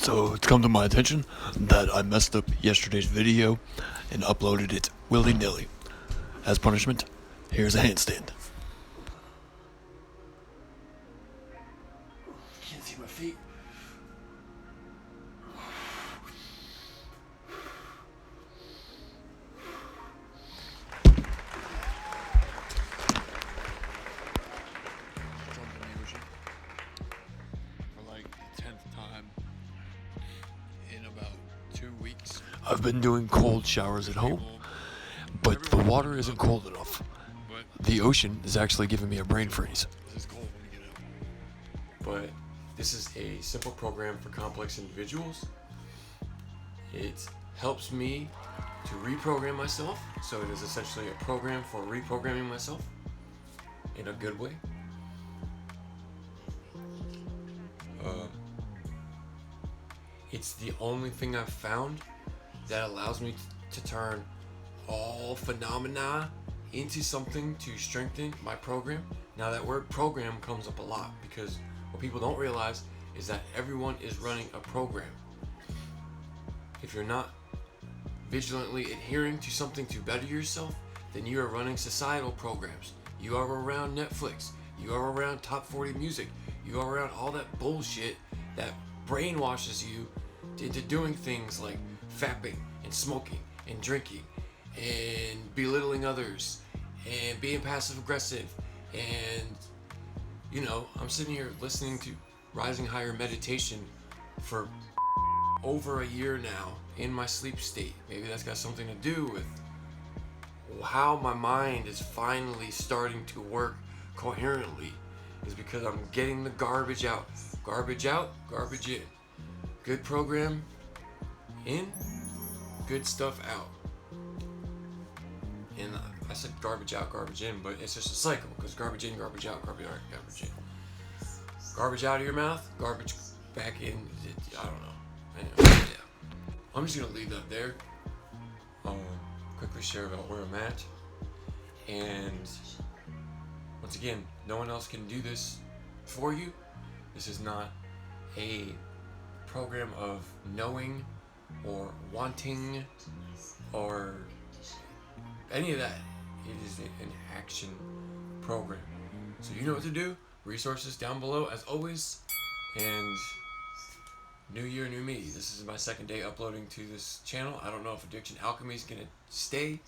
So it's come to my attention that I messed up yesterday's video and uploaded it willy-nilly. As punishment, here's a handstand. Can't see my feet. For like the 10th time in about 2 weeks. I've been doing cold showers at home, but the water isn't cold enough. The ocean is actually giving me a brain freeze. But this is a simple program for complex individuals. It helps me to reprogram myself. So it is essentially a program for reprogramming myself in a good way. It's the only thing I've found that allows me to turn all phenomena into something to strengthen my program. Now that word program comes up a lot because what people don't realize is that everyone is running a program. If you're not vigilantly adhering to something to better yourself, then you are running societal programs. You are around Netflix. You are around top 40 music. You are around all that bullshit that brainwashes you into doing things like fapping and smoking and drinking and belittling others and being passive aggressive. And you know, I'm sitting here listening to Rising Higher meditation for over a year now in my sleep state. Maybe that's got something to do with how my mind is finally starting to work coherently, is because I'm getting the garbage out. Garbage out, garbage in. Good program in, good stuff out. And I said garbage out, garbage in, but it's just a cycle, because garbage in, garbage out, garbage out, garbage in. Garbage out of your mouth, garbage back in. I don't know. Anyway, yeah. I'm just gonna leave that there. Quickly share about where I'm at. And once again, no one else can do this for you. This is not a program of knowing or wanting or any of that. It is an action program. So you know what to do. Resources down below as always. And new year, new me. This is my second day uploading to this channel. I don't know if Addiction Alchemy is gonna stay.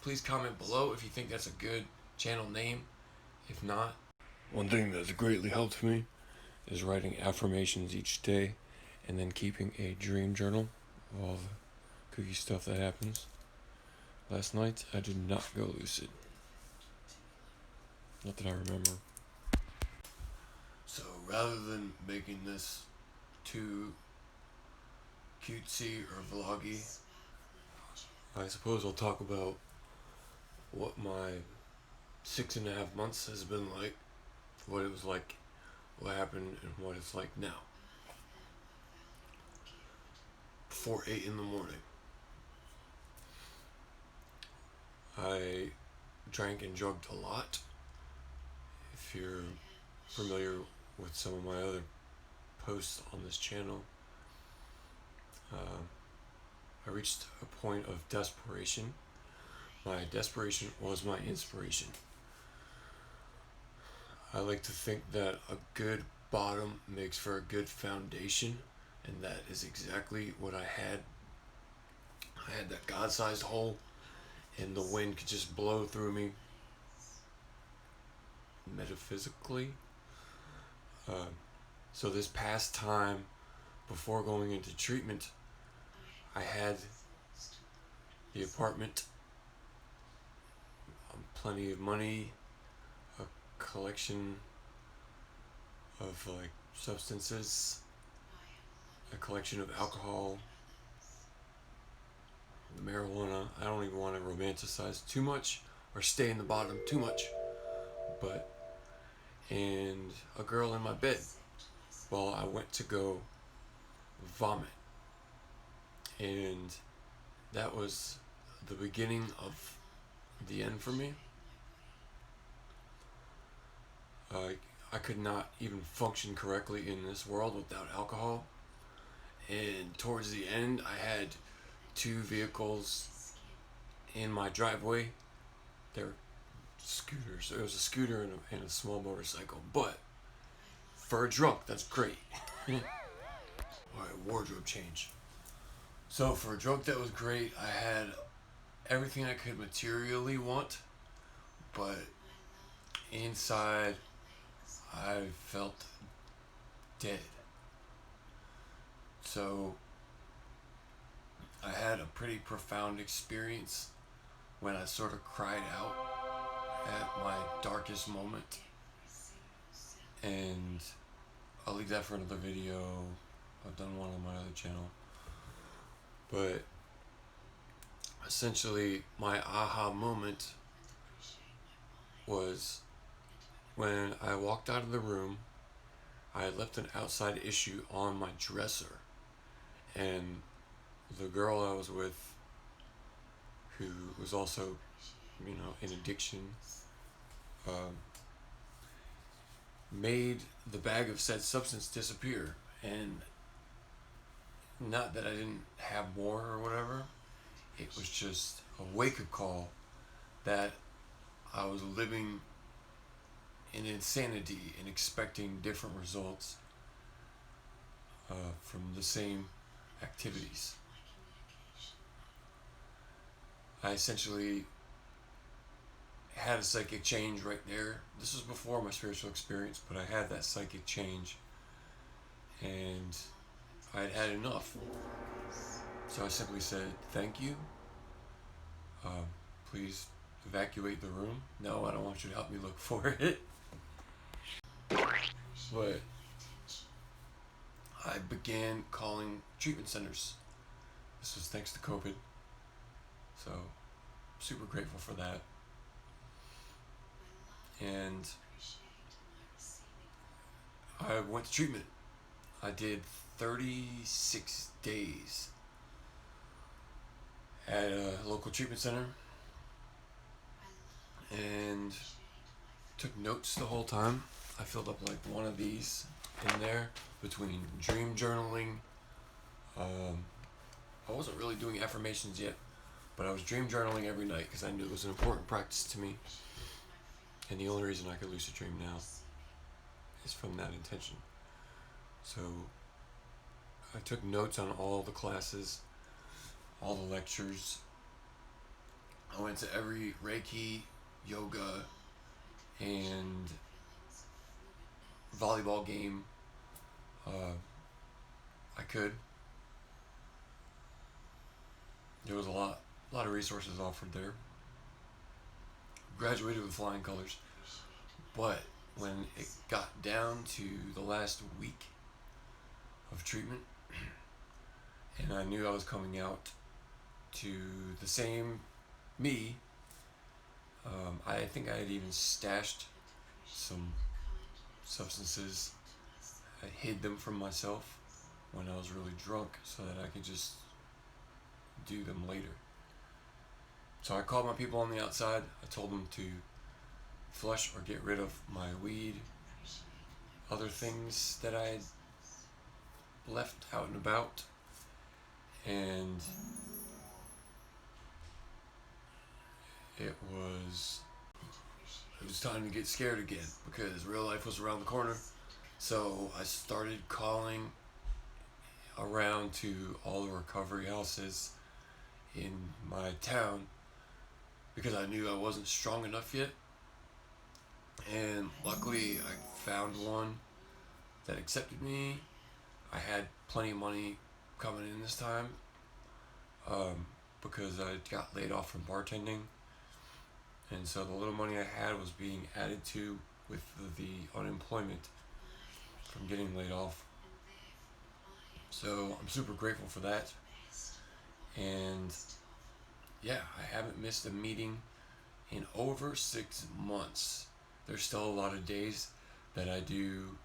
Please comment below if you think that's a good channel name. If not, one thing that's greatly helped me is writing affirmations each day and then keeping a dream journal of all the kooky stuff that happens. Last night, I did not go lucid. Not that I remember. So rather than making this too cutesy or vloggy, I suppose I'll talk about what my 6.5 months has been like, what it was like, what happened, and what it's like now. Before 8 in the morning, I drank and drugged a lot. If you're familiar with some of my other posts on this channel, I reached a point of desperation. My desperation was my inspiration. I like to think that a good bottom makes for a good foundation, and that is exactly what I had. I had that God-sized hole, and the wind could just blow through me. Metaphysically. So this past time, before going into treatment, I had the apartment, plenty of money, a collection of like substances, a collection of alcohol, marijuana. I don't even want to romanticize too much or stay in the bottom too much, and a girl in my bed while I went to go vomit. And that was the beginning of the end for me. I could not even function correctly in this world without alcohol. And towards the end, I had 2 vehicles in my driveway. They were scooters. It was a scooter and a small motorcycle. But for a drunk, that's great. Alright, wardrobe change. So for a drunk, that was great. I had everything I could materially want, but inside, I felt dead. So I had a pretty profound experience when I sort of cried out at my darkest moment. And I'll leave that for another video. I've done one on my other channel. But essentially, my aha moment was when I walked out of the room. I had left an outside issue on my dresser, and the girl I was with, who was also, in addiction, made the bag of said substance disappear. And not that I didn't have more or whatever, it was just a wake-up call that I was living in insanity and expecting different results from the same activities. I essentially had a psychic change right there. This was before my spiritual experience, but I had that psychic change, and I had had enough. So I simply said, "Thank you. Please evacuate the room. No, I don't want you to help me look for it." But I began calling treatment centers. This was thanks to COVID. So, super grateful for that. And I went to treatment. I did 36 days at a local treatment center, and took notes the whole time. I filled up like one of these in there between dream journaling. I wasn't really doing affirmations yet, but I was dream journaling every night because I knew it was an important practice to me. And the only reason I could lucid dream now is from that intention. So I took notes on all the classes, all the lectures. I went to every Reiki, yoga, and volleyball game I could. There was a lot of resources offered there. Graduated with flying colors. But when it got down to the last week of treatment, and I knew I was coming out to the same me, I think I had even stashed some substances. I hid them from myself when I was really drunk so that I could just do them later. So I called my people on the outside. I told them to flush or get rid of my weed, other things that I had left out and about, and it was time to get scared again because real life was around the corner. So I started calling around to all the recovery houses in my town because I knew I wasn't strong enough yet. And luckily I found one that accepted me. I had plenty of money coming in this time because I got laid off from bartending. And so the little money I had was being added to with the unemployment from getting laid off. So I'm super grateful for that. And yeah, I haven't missed a meeting in over 6 months. There's still a lot of days that I do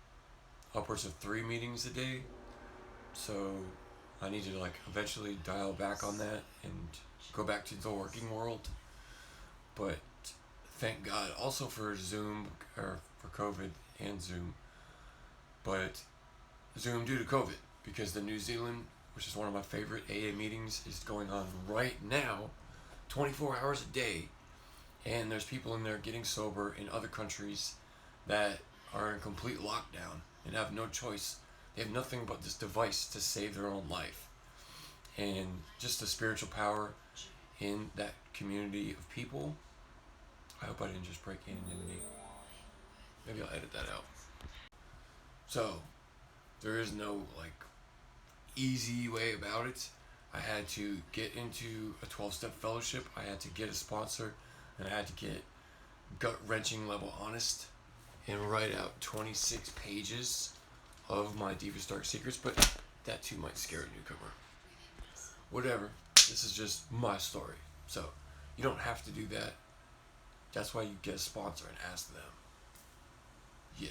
upwards of 3 meetings a day. So I need to eventually dial back on that and go back to the working world. But thank God also for Zoom, or for COVID and Zoom, but Zoom due to COVID, because the New Zealand, which is one of my favorite AA meetings, is going on right now, 24 hours a day. And there's people in there getting sober in other countries that are in complete lockdown and have no choice. They have nothing but this device to save their own life. And just the spiritual power in that community of people. I hope I didn't just break anonymity. Maybe I'll edit that out. So, there is no easy way about it. I had to get into a 12-step fellowship. I had to get a sponsor, and I had to get gut-wrenching level honest and write out 26 pages of my deepest dark secrets, but that too might scare a newcomer. Whatever. This is just my story. So, you don't have to do that. That's why you get a sponsor and ask them. Yeah.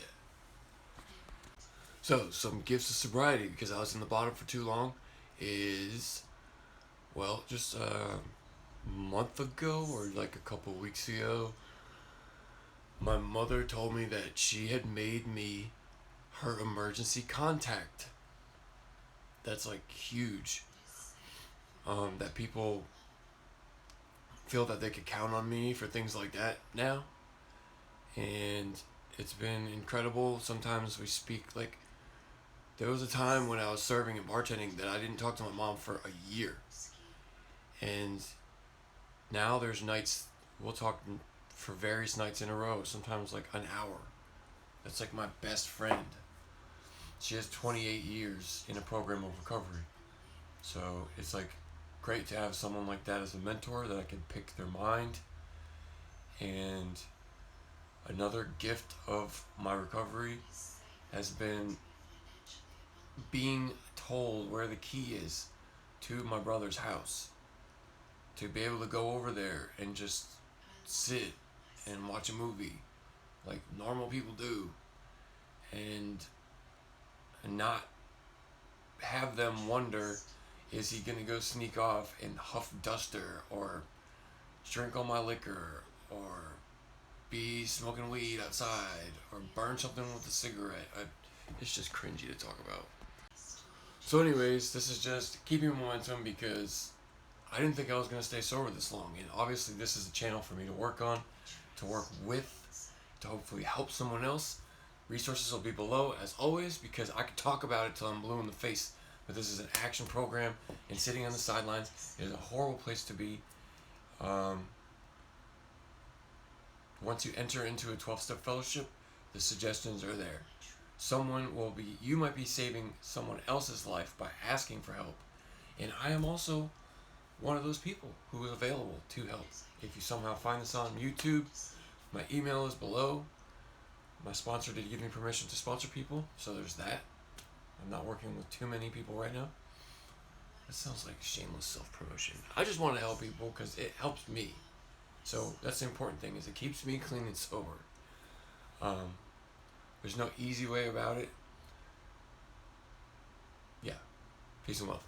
So, some gifts of sobriety, because I was in the bottom for too long, is, just a month ago or a couple weeks ago, my mother told me that she had made me her emergency contact. That's huge. That people feel that they could count on me for things like that now. And it's been incredible. Sometimes we speak there was a time when I was serving and bartending that I didn't talk to my mom for a year. And now there's nights we'll talk for various nights in a row, sometimes an hour. That's my best friend. She has 28 years in a program of recovery. So it's great to have someone like that as a mentor that I can pick their mind. And another gift of my recovery has been being told where the key is to my brother's house. To be able to go over there and just sit and watch a movie like normal people do, and not have them wonder, is he gonna go sneak off and huff duster or drink all my liquor or be smoking weed outside or burn something with a cigarette. It's just cringy to talk about. So anyways, this is just keeping momentum because I didn't think I was going to stay sober this long. And obviously this is a channel for me to work on, to work with, to hopefully help someone else. Resources will be below as always, because I could talk about it till I'm blue in the face. But this is an action program, and sitting on the sidelines is a horrible place to be. Once you enter into a 12-step fellowship, the suggestions are there. You might be saving someone else's life by asking for help. And I am also one of those people who is available to help. If you somehow find this on YouTube, my email is below. My sponsor did give me permission to sponsor people, so there's that. I'm not working with too many people right now. That sounds like shameless self-promotion. I just want to help people because it helps me. So that's the important thing, is it keeps me clean and sober. There's no easy way about it. Yeah. Peace and love.